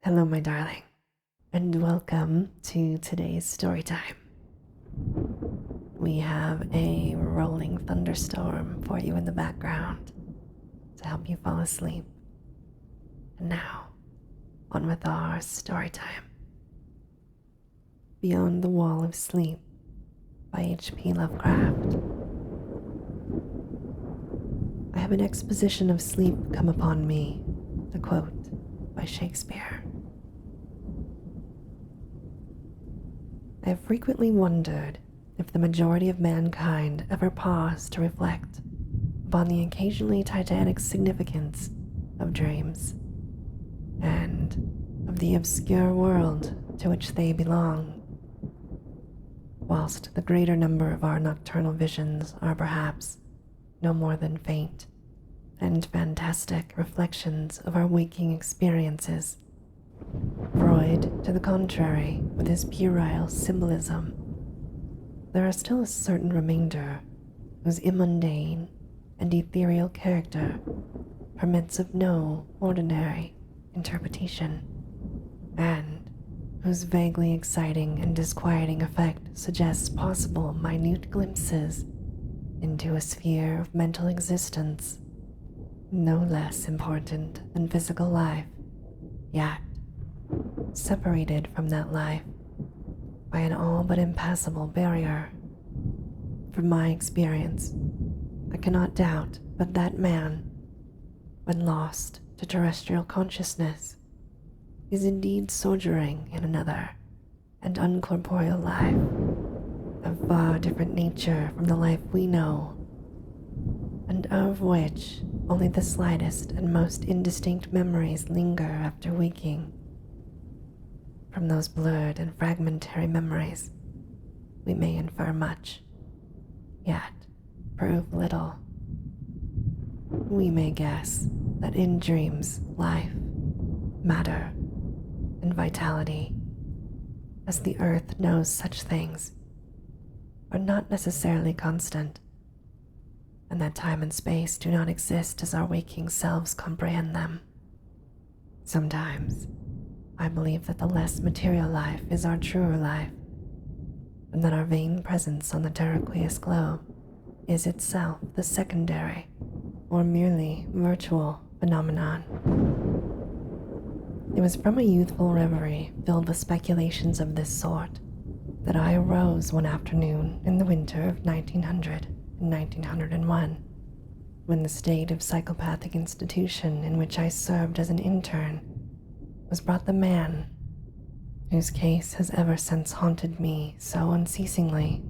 Hello, my darling, and welcome to today's story time. We have a rolling thunderstorm for you in the background to help you fall asleep. And now, on with our story time. Beyond the Wall of Sleep by HP Lovecraft. I have an exposition of sleep come upon me, to quote by Shakespeare. I have frequently wondered if the majority of mankind ever paused to reflect upon the occasionally titanic significance of dreams and of the obscure world to which they belong, whilst the greater number of our nocturnal visions are perhaps no more than faint and fantastic reflections of our waking experiences. Freud, to the contrary, with his puerile symbolism, there are still a certain remainder whose immundane and ethereal character permits of no ordinary interpretation, and whose vaguely exciting and disquieting effect suggests possible minute glimpses into a sphere of mental existence no less important than physical life, yet separated from that life by an all but impassable barrier. From my experience, I cannot doubt but that man, when lost to terrestrial consciousness, is indeed sojourning in another and uncorporeal life, of far different nature from the life we know, and of which only the slightest and most indistinct memories linger after waking. From those blurred and fragmentary memories, we may infer much, yet prove little. We may guess that in dreams, life, matter, and vitality, as the earth knows such things, are not necessarily constant, and that time and space do not exist as our waking selves comprehend them. Sometimes, I believe that the less material life is our truer life, and that our vain presence on the terraqueous globe is itself the secondary or merely virtual phenomenon. It was from a youthful reverie filled with speculations of this sort that I arose one afternoon in the winter of 1900 and 1901, when the state of psychopathic institution in which I served as an intern was brought the man whose case has ever since haunted me so unceasingly.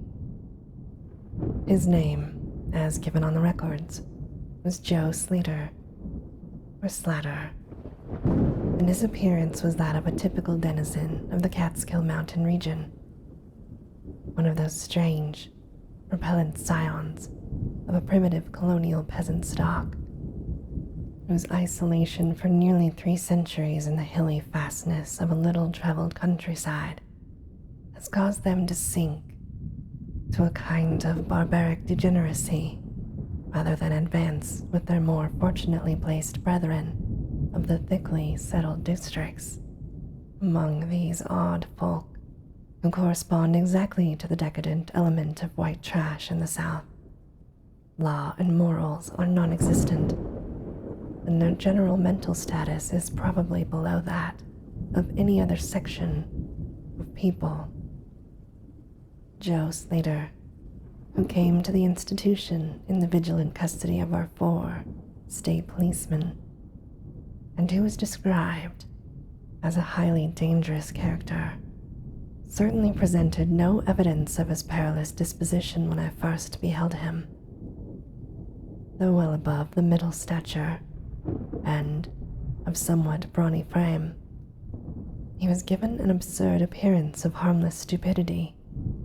His name, as given on the records, was Joe Slater, or Slatter, and his appearance was that of a typical denizen of the Catskill Mountain region, one of those strange, repellent scions of a primitive colonial peasant stock, whose isolation for nearly 3 centuries in the hilly fastness of a little-traveled countryside has caused them to sink to a kind of barbaric degeneracy rather than advance with their more fortunately placed brethren of the thickly settled districts. Among these odd folk, who correspond exactly to the decadent element of white trash in the South, law and morals are non-existent, and their general mental status is probably below that of any other section of people. Joe Slater, who came to the institution in the vigilant custody of our 4 state policemen, and who was described as a highly dangerous character, certainly presented no evidence of his perilous disposition when I first beheld him. Though well above the middle stature, and of somewhat brawny frame, he was given an absurd appearance of harmless stupidity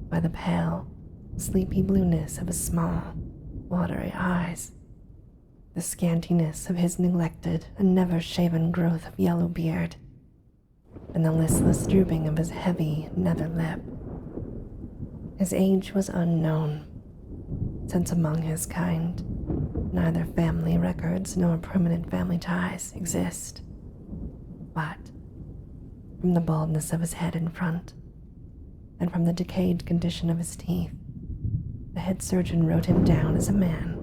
by the pale, sleepy blueness of his small, watery eyes, the scantiness of his neglected and never-shaven growth of yellow beard, and the listless drooping of his heavy nether lip. His age was unknown, since among his kind neither family records nor permanent family ties exist. But from the baldness of his head in front, and from the decayed condition of his teeth. The head surgeon wrote him down as a man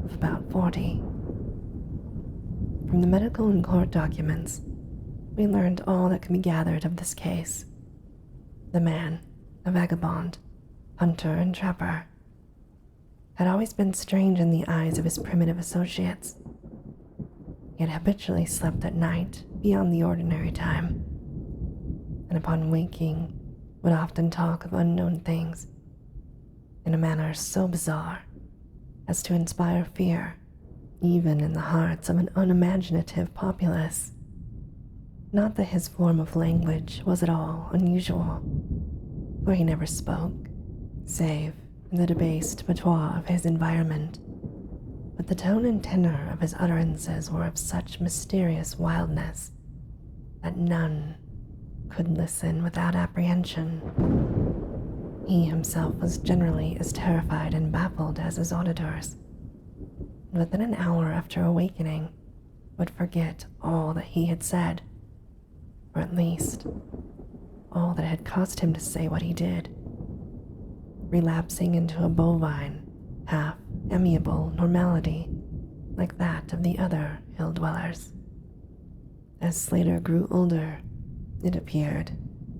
of about 40. From the medical and court documents, we learned all that can be gathered of this case. The man, a vagabond, hunter and trapper, had always been strange in the eyes of his primitive associates. He had habitually slept at night beyond the ordinary time, and upon waking would often talk of unknown things in a manner so bizarre as to inspire fear even in the hearts of an unimaginative populace. Not that his form of language was at all unusual, for he never spoke, save in the debased patois of his environment, but the tone and tenor of his utterances were of such mysterious wildness that none could listen without apprehension. He himself was generally as terrified and baffled as his auditors, and within an hour after awakening would forget all that he had said, or at least all that had caused him to say what he did, relapsing into a bovine, half-amiable normality like that of the other hill-dwellers. As Slater grew older, it appeared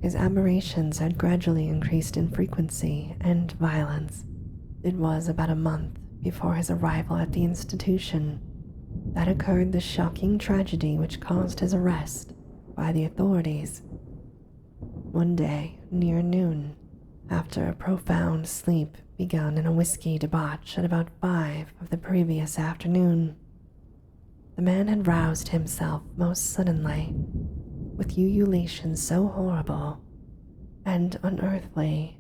his aberrations had gradually increased in frequency and violence. It was about a month before his arrival at the institution that occurred the shocking tragedy which caused his arrest by the authorities. One day, near noon, after a profound sleep begun in a whiskey debauch at about 5 of the previous afternoon, the man had roused himself most suddenly, with ululations so horrible and unearthly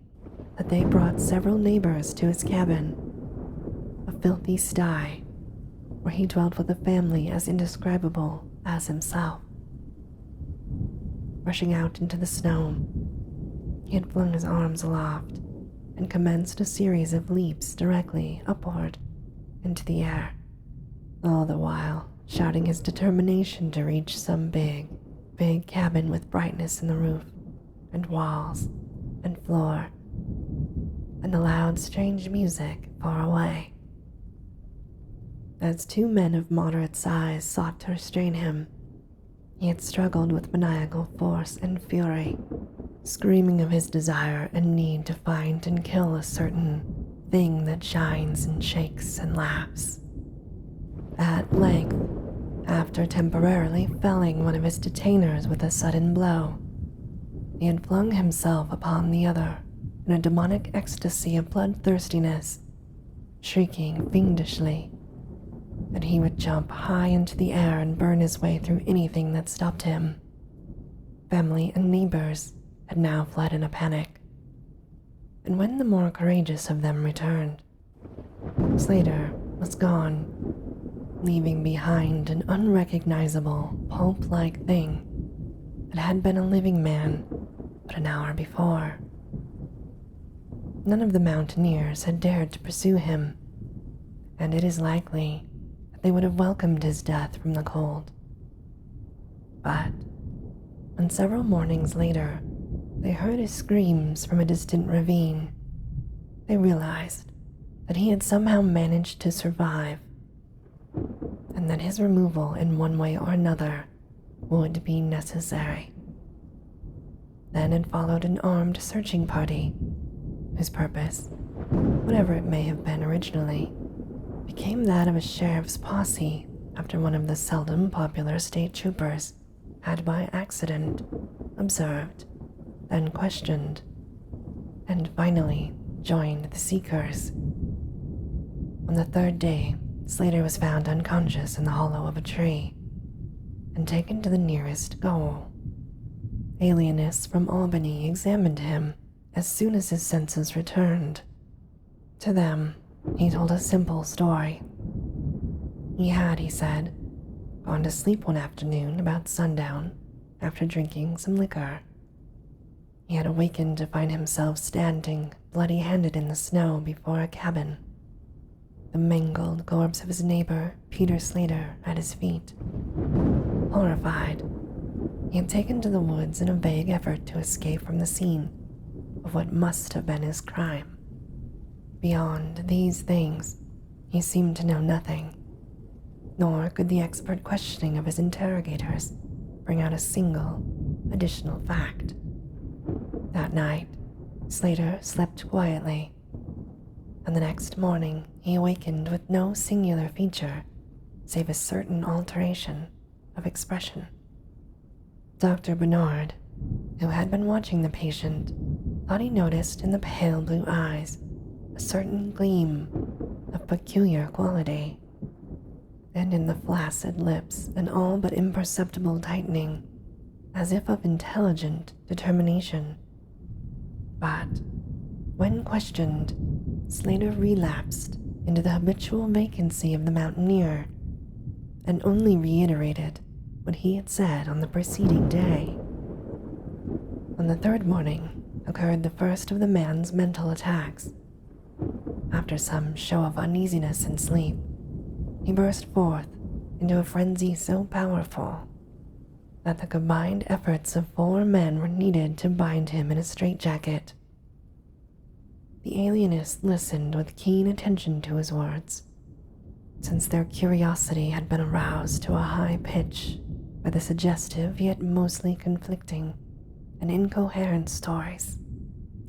that they brought several neighbors to his cabin, a filthy sty where he dwelt with a family as indescribable as himself. Rushing out into the snow, he had flung his arms aloft and commenced a series of leaps directly upward into the air, all the while shouting his determination to reach some big cabin with brightness in the roof and walls and floor, and the loud, strange music far away. As 2 men of moderate size sought to restrain him, he had struggled with maniacal force and fury, screaming of his desire and need to find and kill a certain thing that shines and shakes and laughs. At length, after temporarily felling one of his detainers with a sudden blow, he had flung himself upon the other in a demonic ecstasy of bloodthirstiness, shrieking fiendishly that he would jump high into the air and burn his way through anything that stopped him. Family and neighbors had now fled in a panic, and when the more courageous of them returned, Slater was gone, leaving behind an unrecognizable, pulp-like thing that had been a living man but an hour before. None of the mountaineers had dared to pursue him, and it is likely that they would have welcomed his death from the cold. But when several mornings later they heard his screams from a distant ravine, they realized that he had somehow managed to survive, and that his removal in one way or another would be necessary. Then had followed an armed searching party, whose purpose, whatever it may have been originally, became that of a sheriff's posse after one of the seldom popular state troopers had by accident observed, then questioned, and finally joined the seekers. On the 3rd day, Slater was found unconscious in the hollow of a tree and taken to the nearest gaol. Alienists from Albany examined him as soon as his senses returned. To them, he told a simple story. He had, he said, gone to sleep one afternoon about sundown after drinking some liquor. He had awakened to find himself standing bloody-handed in the snow before a cabin, the mangled corpse of his neighbor, Peter Slater, at his feet. Horrified, He had taken to the woods in a vague effort to escape from the scene of what must have been his crime. Beyond these things, he seemed to know nothing, nor could the expert questioning of his interrogators bring out a single additional fact. That night, Slater slept quietly, and the next morning he awakened with no singular feature save a certain alteration of expression. Dr. Bernard, who had been watching the patient, thought he noticed in the pale blue eyes a certain gleam of peculiar quality, and in the flaccid lips an all but imperceptible tightening, as if of intelligent determination. But when questioned, Slater relapsed into the habitual vacancy of the mountaineer and only reiterated what he had said on the preceding day. On the third morning occurred the first of the man's mental attacks. After some show of uneasiness in sleep, he burst forth into a frenzy so powerful that the combined efforts of 4 men were needed to bind him in a straitjacket. The alienists listened with keen attention to his words, since their curiosity had been aroused to a high pitch by the suggestive yet mostly conflicting and incoherent stories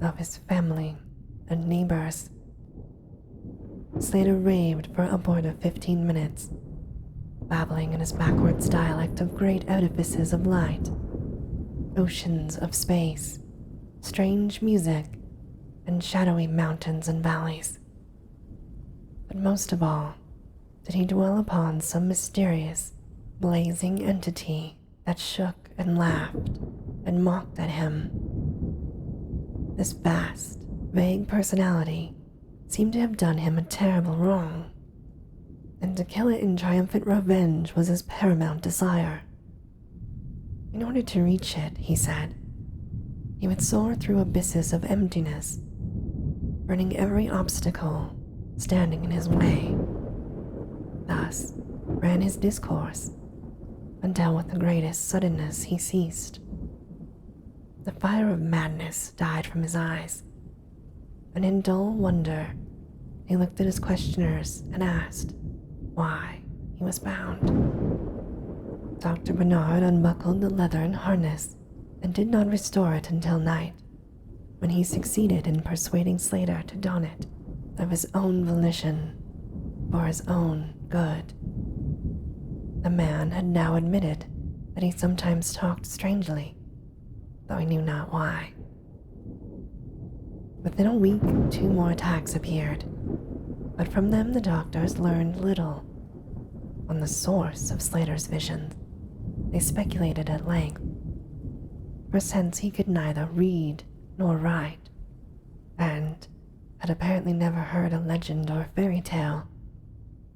of his family and neighbors. Slater raved for upward of 15 minutes, babbling in his backwards dialect of great edifices of light, oceans of space, strange music, and shadowy mountains and valleys. But most of all, did he dwell upon some mysterious, blazing entity that shook and laughed and mocked at him. This vast, vague personality seemed to have done him a terrible wrong, and to kill it in triumphant revenge was his paramount desire. In order to reach it, he said, he would soar through abysses of emptiness, burning every obstacle standing in his way. Thus ran his discourse, until with the greatest suddenness he ceased. The fire of madness died from his eyes, and in dull wonder he looked at his questioners and asked why he was bound. Dr. Bernard unbuckled the leathern harness and did not restore it until night, when he succeeded in persuading Slater to don it of his own volition for his own good. The man had now admitted that he sometimes talked strangely, though he knew not why. Within a week, 2 more attacks appeared, but from them the doctors learned little. On the source of Slater's visions, they speculated at length, for since he could neither read nor write, and had apparently never heard a legend or fairy tale,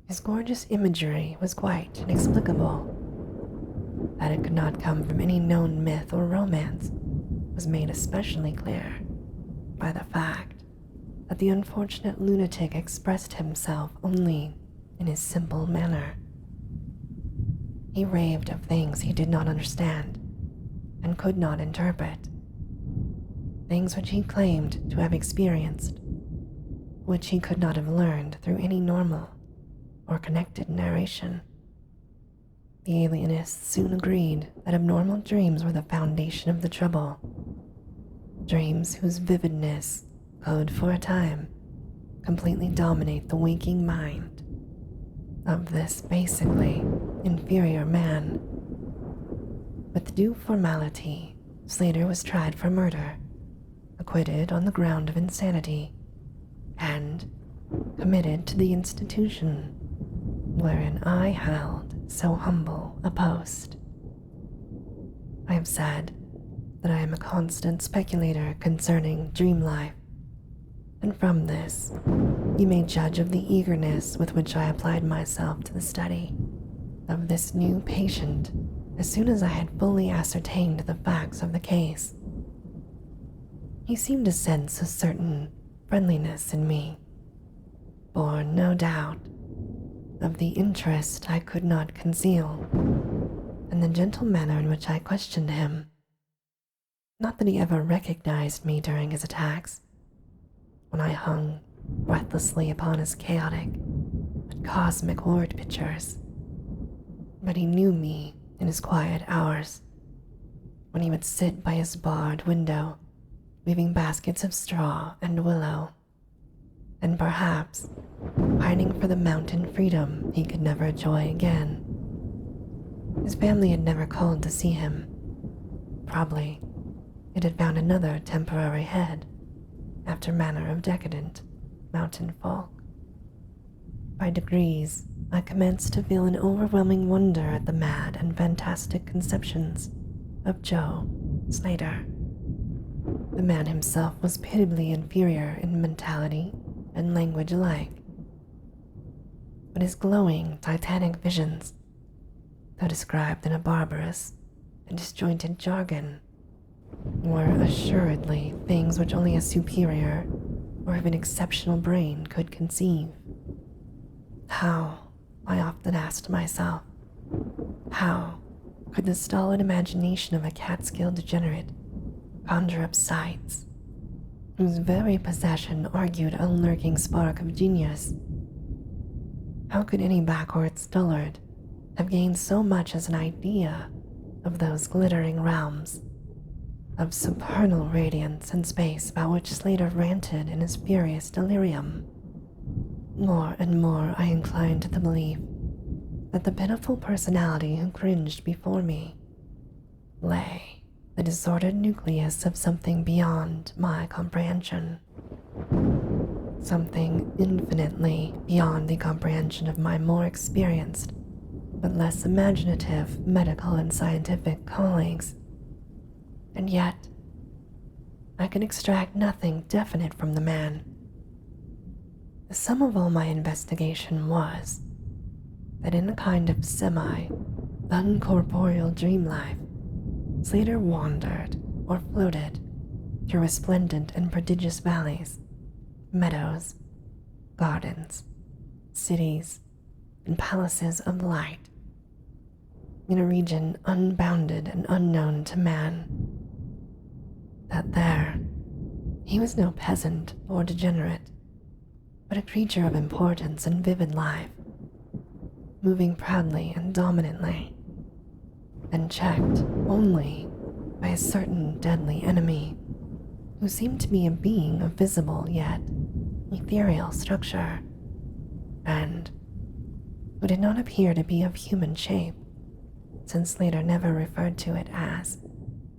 his gorgeous imagery was quite inexplicable. That it could not come from any known myth or romance was made especially clear by the fact that the unfortunate lunatic expressed himself only in his simple manner. He raved of things he did not understand and could not interpret, things which he claimed to have experienced, which he could not have learned through any normal or connected narration. The alienists soon agreed that abnormal dreams were the foundation of the trouble, dreams whose vividness could, for a time, completely dominate the waking mind of this basically inferior man. With due formality, Slater was tried for murder, acquitted on the ground of insanity, and committed to the institution wherein I held so humble a post. I have said that I am a constant speculator concerning dream life, and from this you may judge of the eagerness with which I applied myself to the study of this new patient as soon as I had fully ascertained the facts of the case. He seemed to sense a certain friendliness in me, born, no doubt, of the interest I could not conceal and the gentle manner in which I questioned him. Not that he ever recognized me during his attacks, when I hung breathlessly upon his chaotic but cosmic word pictures, but he knew me in his quiet hours, when he would sit by his barred window, weaving baskets of straw and willow, and perhaps pining for the mountain freedom he could never enjoy again. His family had never called to see him. Probably it had found another temporary head, after manner of decadent mountain folk. By degrees, I commenced to feel an overwhelming wonder at the mad and fantastic conceptions of Joe Slater. The man himself was pitiably inferior in mentality and language alike, but his glowing titanic visions, though described in a barbarous and disjointed jargon, were assuredly things which only a superior or even exceptional brain could conceive. How, I often asked myself, how could the stolid imagination of a Catskill degenerate conjure up sights whose very possession argued a lurking spark of genius? How could any backwoods dullard have gained so much as an idea of those glittering realms of supernal radiance and space about which Slater ranted in his furious delirium? More and more I inclined to the belief that the pitiful personality who cringed before me lay the disordered nucleus of something beyond my comprehension, something infinitely beyond the comprehension of my more experienced but less imaginative medical and scientific colleagues. And yet, I could extract nothing definite from the man. The sum of all my investigation was that in a kind of semi-uncorporeal dream life, Slater wandered or floated through resplendent and prodigious valleys, meadows, gardens, cities, and palaces of light, in a region unbounded and unknown to man. That there, he was no peasant or degenerate, but a creature of importance and vivid life, moving proudly and dominantly, and checked only by a certain deadly enemy who seemed to be a being of visible yet ethereal structure, and who did not appear to be of human shape, since Slater never referred to it as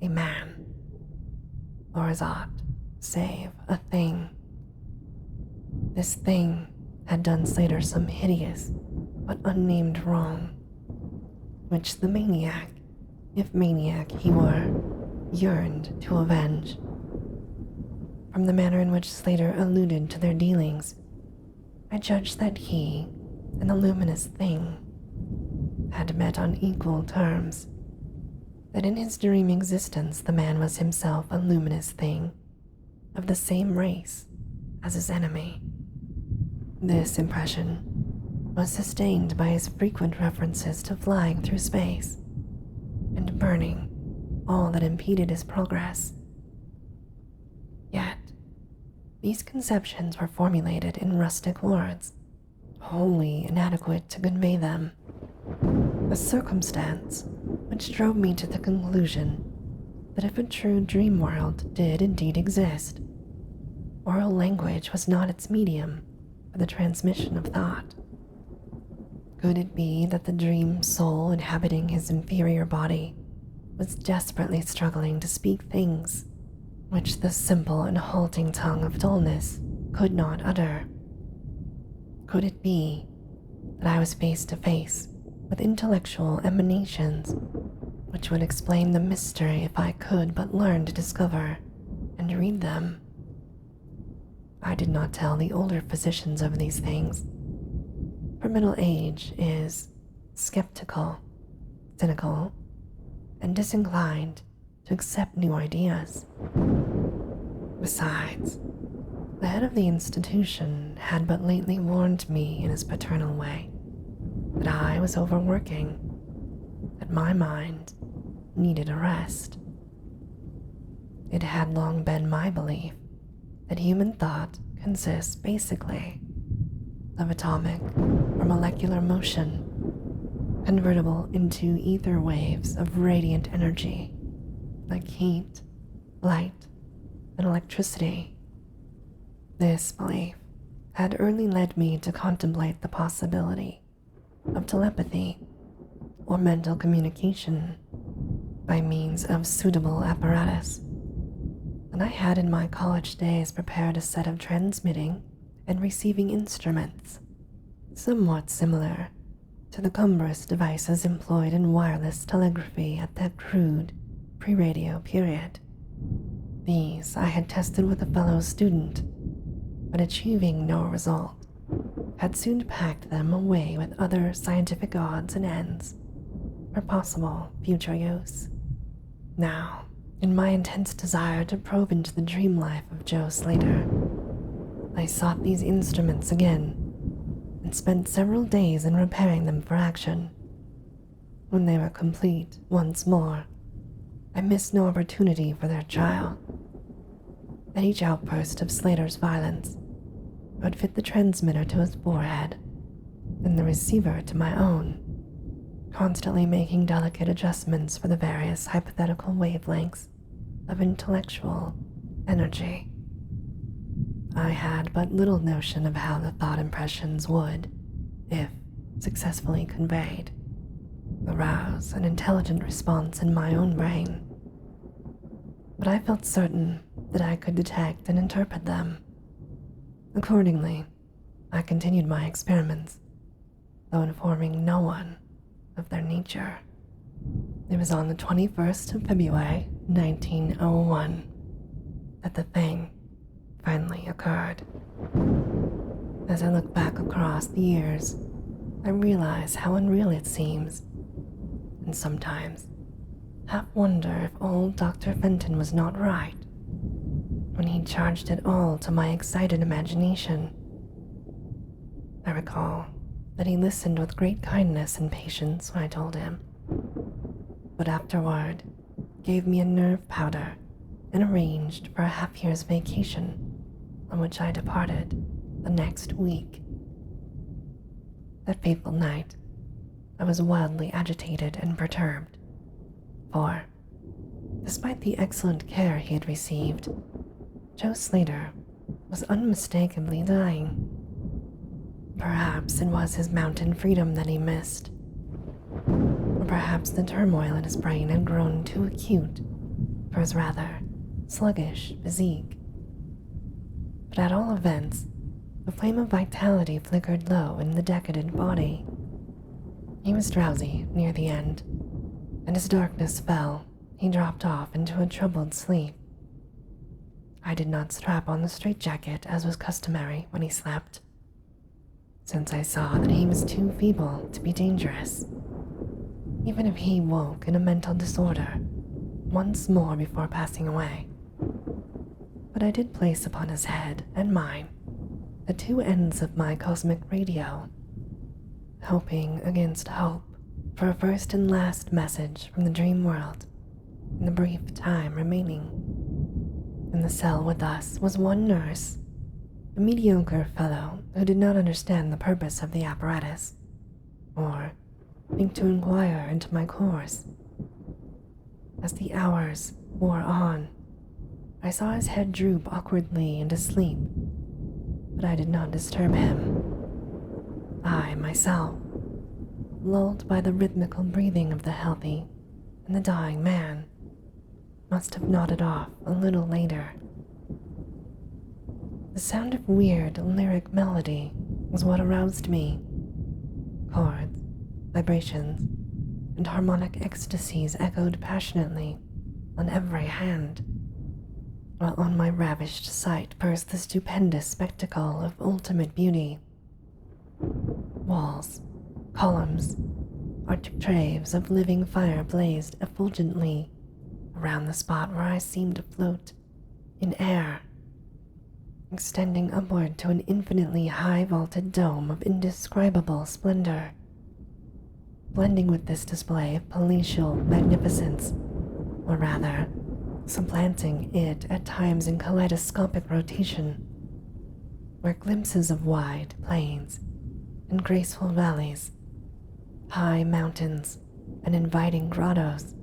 a man, or as aught save a thing. This thing had done Slater some hideous but unnamed wrong, which the maniac, if maniac he were, yearned to avenge. From the manner in which Slater alluded to their dealings, I judged that he and the luminous thing had met on equal terms, that in his dream existence the man was himself a luminous thing of the same race as his enemy. This impression was sustained by his frequent references to flying through space and burning all that impeded his progress. Yet, these conceptions were formulated in rustic words, wholly inadequate to convey them, a circumstance which drove me to the conclusion that if a true dream world did indeed exist, oral language was not its medium for the transmission of thought. Could it be that the dream soul inhabiting his inferior body was desperately struggling to speak things which the simple and halting tongue of dullness could not utter? Could it be that I was face to face with intellectual emanations which would explain the mystery if I could but learn to discover and read them? I did not tell the older physicians of these things, for middle age is skeptical, cynical, and disinclined to accept new ideas. Besides, the head of the institution had but lately warned me in his paternal way that I was overworking, that that my mind needed a rest. It had long been my belief that human thought consists basically of atomic or molecular motion convertible into ether waves of radiant energy like heat, light, and electricity. This belief had early led me to contemplate the possibility of telepathy or mental communication by means of suitable apparatus, and I had in my college days prepared a set of transmitting and receiving instruments somewhat similar to the cumbrous devices employed in wireless telegraphy at that crude pre-radio period. These I had tested with a fellow student, but achieving no result, had soon packed them away with other scientific odds and ends for possible future use. Now, in my intense desire to probe into the dream life of Joe Slater, I sought these instruments again and spent several days in repairing them for action. When they were complete once more, I missed no opportunity for their trial. At each outburst of Slater's violence, I would fit the transmitter to his forehead and the receiver to my own, constantly making delicate adjustments for the various hypothetical wavelengths of intellectual energy. I had but little notion of how the thought impressions would, if successfully conveyed, arouse an intelligent response in my own brain. But I felt certain that I could detect and interpret them. Accordingly, I continued my experiments, though informing no one of their nature. It was on the 21st of February, 1901, that the thing finally occurred. As I look back across the years, I realize how unreal it seems, and sometimes half wonder if old Dr. Fenton was not right when he charged it all to my excited imagination. I recall that he listened with great kindness and patience when I told him, but afterward gave me a nerve powder and arranged for a half-year's vacation, on which I departed the next week. That fateful night, I was wildly agitated and perturbed, for, despite the excellent care he had received, Joe Slater was unmistakably dying. Perhaps it was his mountain freedom that he missed, or perhaps the turmoil in his brain had grown too acute for his rather sluggish physique. But at all events, the flame of vitality flickered low in the decadent body. He was drowsy near the end, and as darkness fell, he dropped off into a troubled sleep. I did not strap on the straitjacket as was customary when he slept, since I saw that he was too feeble to be dangerous, even if he woke in a mental disorder once more before passing away. But I did place upon his head and mine the two ends of my cosmic radio, hoping against hope for a first and last message from the dream world in the brief time remaining. In the cell with us was one nurse, a mediocre fellow who did not understand the purpose of the apparatus, or think to inquire into my course. As the hours wore on, I saw his head droop awkwardly into sleep, but I did not disturb him. I, myself, lulled by the rhythmical breathing of the healthy and the dying man, must have nodded off a little later. The sound of weird lyric melody was what aroused me. Chords, vibrations, and harmonic ecstasies echoed passionately on every hand, while on my ravished sight burst the stupendous spectacle of ultimate beauty. Walls, columns, architraves of living fire blazed effulgently around the spot where I seemed to float in air, extending upward to an infinitely high-vaulted dome of indescribable splendor. blending with this display of palatial magnificence, or rather, supplanting it at times in kaleidoscopic rotation, were glimpses of wide plains and graceful valleys, high mountains and inviting grottos,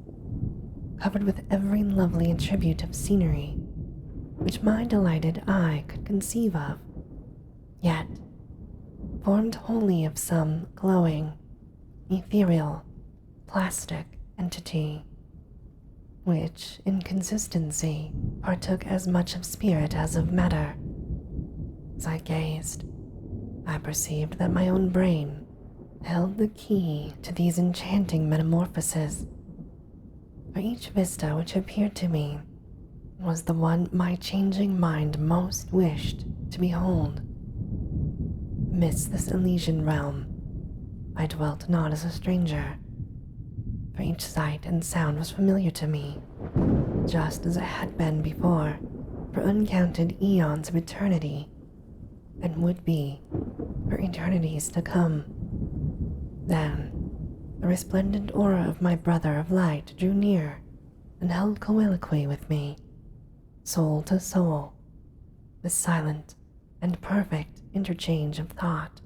covered with every lovely attribute of scenery which my delighted eye could conceive of, yet formed wholly of some glowing, ethereal, plastic entity, which in consistency partook as much of spirit as of matter. As I gazed, I perceived that my own brain held the key to these enchanting metamorphoses, for each vista which appeared to me was the one my changing mind most wished to behold. Amidst this Elysian realm, I dwelt not as a stranger, for each sight and sound was familiar to me, just as it had been before for uncounted eons of eternity, and would be for eternities to come. Then, the resplendent aura of my brother of light drew near and held colloquy with me, soul to soul, with silent and perfect interchange of thought.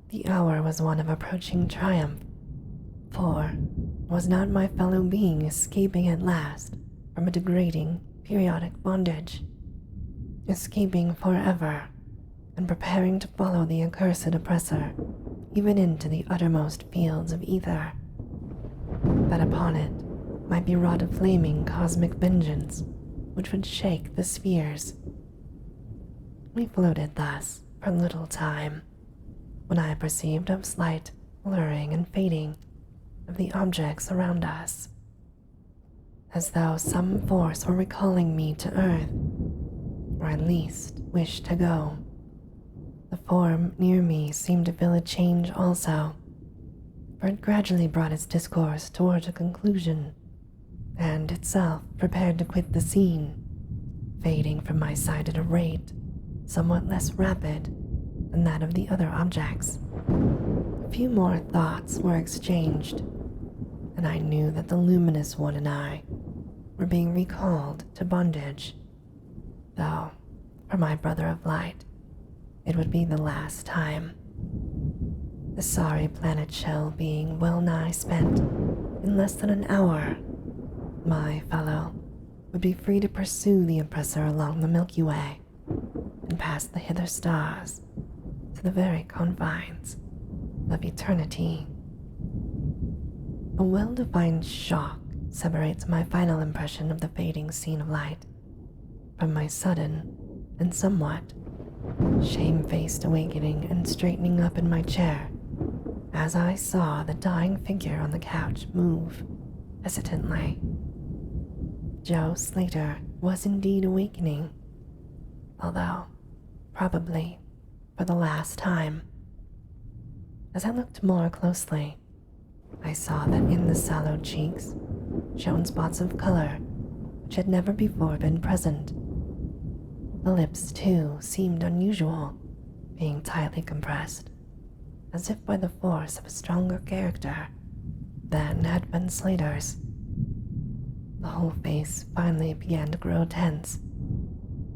The hour was one of approaching triumph, for was not my fellow being escaping at last from a degrading periodic bondage, escaping forever and preparing to follow the accursed oppressor even into the uttermost fields of ether, that upon it might be wrought a flaming cosmic vengeance which would shake the spheres. We floated thus for a little time, when I perceived a slight blurring and fading of the objects around us, as though some force were recalling me to earth, or at least wished to go. The form near me seemed to feel a change also, for it gradually brought its discourse towards a conclusion, and itself prepared to quit the scene, fading from my sight at a rate somewhat less rapid than that of the other objects. A few more thoughts were exchanged, and I knew that the luminous one and I were being recalled to bondage, though, for my brother of light, it would be the last time. The sorry planet shell being well nigh spent in less than an hour, my fellow would be free to pursue the oppressor along the Milky Way and past the hither stars to the very confines of eternity. A well-defined shock separates my final impression of the fading scene of light from my sudden and somewhat shamefaced awakening and straightening up in my chair as I saw the dying figure on the couch move hesitantly. Joe Slater was indeed awakening, although probably for the last time. As I looked more closely, I saw that in the sallow cheeks shone spots of color which had never before been present. The lips, too, seemed unusual, being tightly compressed, as if by the force of a stronger character than had been Slater's. The whole face finally began to grow tense,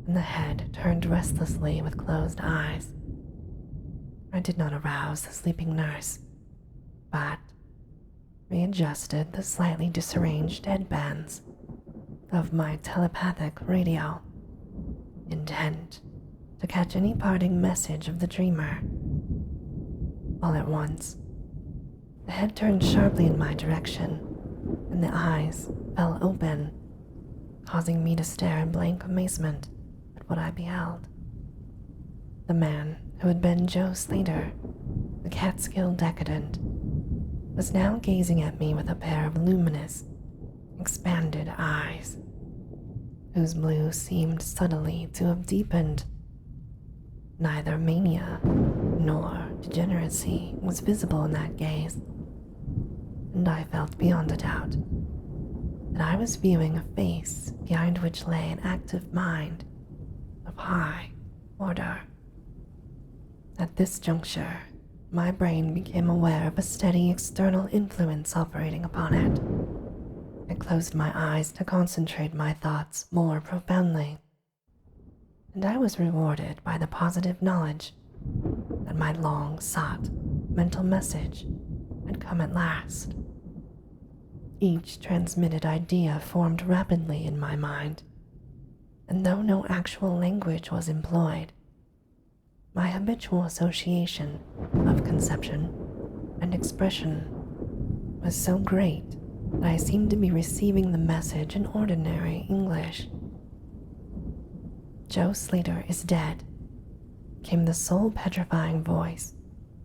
and the head turned restlessly with closed eyes. I did not arouse the sleeping nurse, but readjusted the slightly disarranged headbands of my telepathic radio, intent to catch any parting message of the dreamer. All at once, the head turned sharply in my direction, and the eyes fell open, causing me to stare in blank amazement at what I beheld. The man who had been Joe Slater, the Catskill decadent, was now gazing at me with a pair of luminous, expanded eyes, whose blue seemed subtly to have deepened. Neither mania nor degeneracy was visible in that gaze, and I felt beyond a doubt that I was viewing a face behind which lay an active mind of high order. At this juncture, my brain became aware of a steady external influence operating upon it. I closed my eyes to concentrate my thoughts more profoundly, and I was rewarded by the positive knowledge that my long-sought mental message had come at last. Each transmitted idea formed rapidly in my mind, and though no actual language was employed, my habitual association of conception and expression was so great that I seemed to be receiving the message in ordinary English. "Joe Slater is dead," came the soul petrifying voice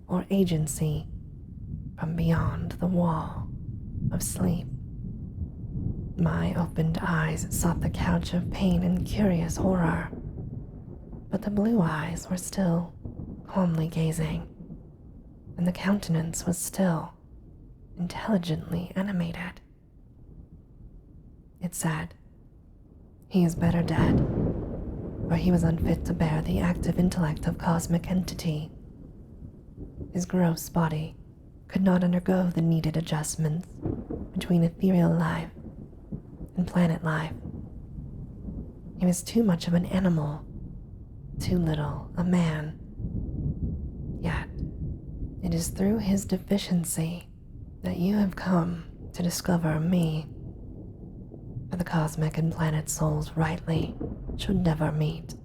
or agency from beyond the wall of sleep. My opened eyes sought the couch of pain and curious horror, but the blue eyes were still calmly gazing, and the countenance was still intelligently animated. It said, "He is better dead, for he was unfit to bear the active intellect of cosmic entity. His gross body could not undergo the needed adjustments between ethereal life and planet life. He was too much of an animal, too little a man. Yet, it is through his deficiency that you have come to discover me. For the cosmic and planet souls rightly should never meet.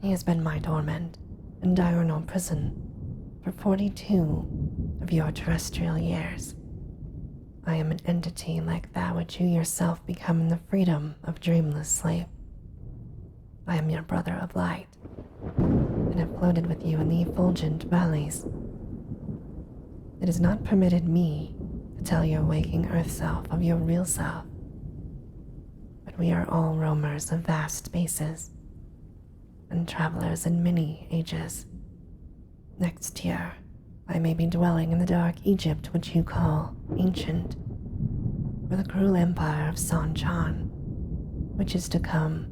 He has been my torment and diurnal prison for 42 of your terrestrial years. I am an entity like that which you yourself become in the freedom of dreamless sleep. I am your brother of light, and have floated with you in the effulgent valleys. It is not permitted me to tell your waking earth self of your real self, but we are all roamers of vast spaces, and travelers in many ages. Next year, I may be dwelling in the dark Egypt which you call ancient, or the cruel empire of San-Chan, which is to come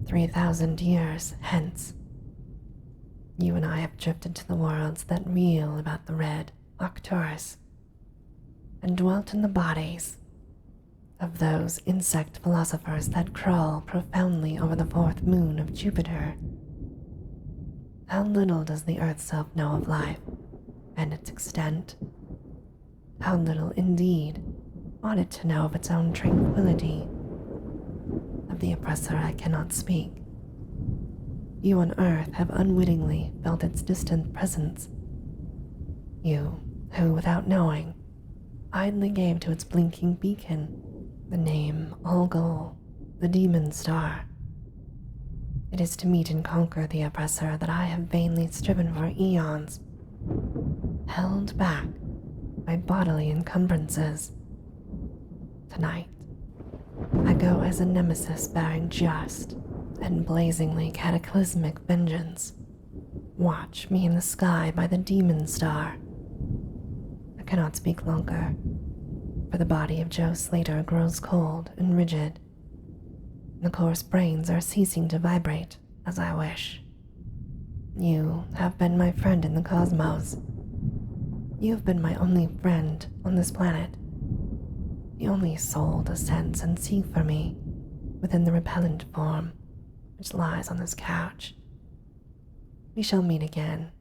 3,000 years hence. You and I have drifted to the worlds that reel about the red Arcturus, and dwelt in the bodies of those insect philosophers that crawl profoundly over the fourth moon of Jupiter. How little does the earth self know of life and its extent? How little indeed ought it to know of its own tranquility? Of the oppressor I cannot speak. You on earth have unwittingly felt its distant presence. You who, without knowing, idly gave to its blinking beacon the name Algol, the demon star. It is to meet and conquer the oppressor that I have vainly striven for eons, held back by bodily encumbrances. Tonight, I go as a nemesis bearing just and blazingly cataclysmic vengeance. Watch me in the sky by the demon star. I cannot speak longer, for the body of Joe Slater grows cold and rigid. The coarse brains are ceasing to vibrate as I wish. You have been my friend in the cosmos. You have been my only friend on this planet, the only soul to sense and see for me within the repellent form which lies on this couch. We shall meet again,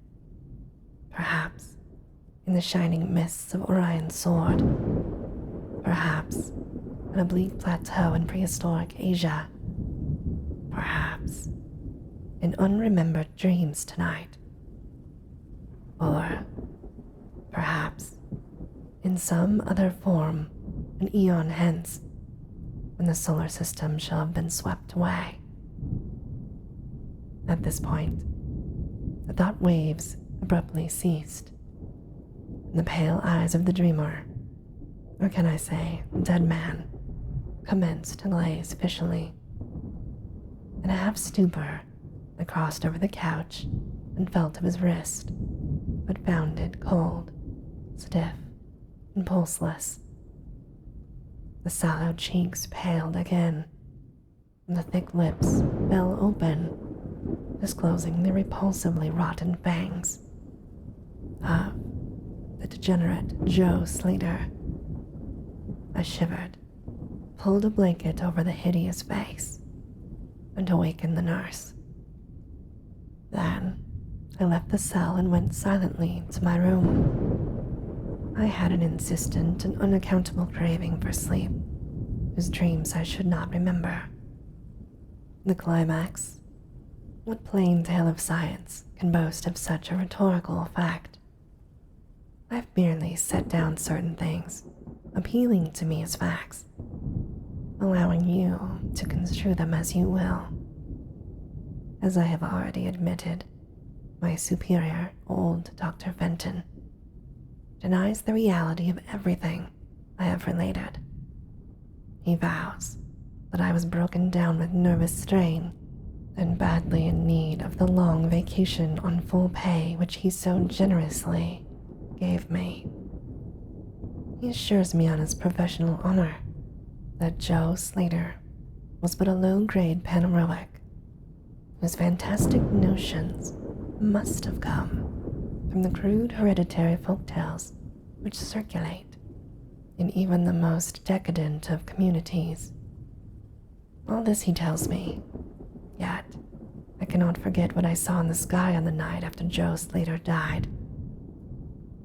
perhaps in the shining mists of Orion's sword, perhaps on a bleak plateau in prehistoric Asia, perhaps in unremembered dreams tonight, or perhaps in some other form an eon hence, when the solar system shall have been swept away. At this point, the thought waves abruptly ceased, and the pale eyes of the dreamer, or can I say dead man, commenced to glaze fishily. In a half stupor, I crossed over the couch and felt of his wrist, but found it cold, stiff, and pulseless. The sallow cheeks paled again, and the thick lips fell open, disclosing the repulsively rotten fangs. of the degenerate Joe Slater. I shivered, pulled a blanket over the hideous face, and awakened the nurse. Then I left the cell and went silently to my room. I had an insistent and unaccountable craving for sleep, whose dreams I should not remember. The climax. What plain tale of science can boast of such a rhetorical fact? I've merely set down certain things, appealing to me as facts, allowing you to construe them as you will. As I have already admitted, my superior, old Dr. Fenton, denies the reality of everything I have related. He vows that I was broken down with nervous strain and badly in need of the long vacation on full pay which he so generously gave me. He assures me on his professional honor that Joe Slater was but a low-grade panheroic whose fantastic notions must have come from the crude hereditary folktales which circulate in even the most decadent of communities. All this he tells me, yet I cannot forget what I saw in the sky on the night after Joe Slater died.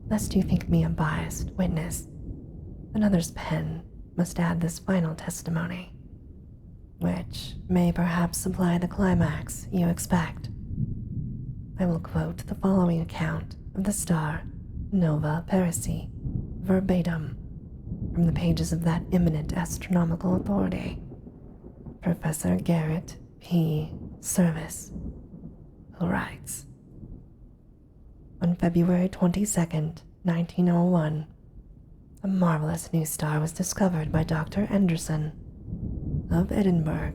Lest you think me a biased witness, another's pen must add this final testimony, which may perhaps supply the climax you expect. I will quote the following account of the star Nova Persei, verbatim, from the pages of that eminent astronomical authority, Professor Garrett P. Service, who writes, on February 22nd, 1901, a marvelous new star was discovered by Dr. Anderson of Edinburgh,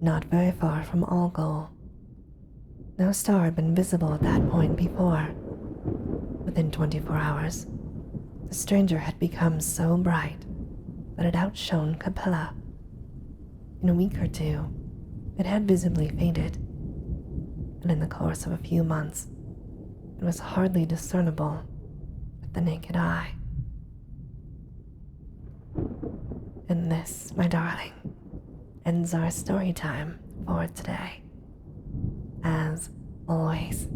not very far from Algol. No star had been visible at that point before. Within 24 hours, the stranger had become so bright that it outshone Capella. In a week or two, it had visibly faded, and in the course of a few months, it was hardly discernible with the naked eye. And this, my darling, ends our story time for today. As always,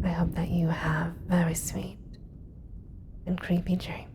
I hope that you have very sweet and creepy dreams.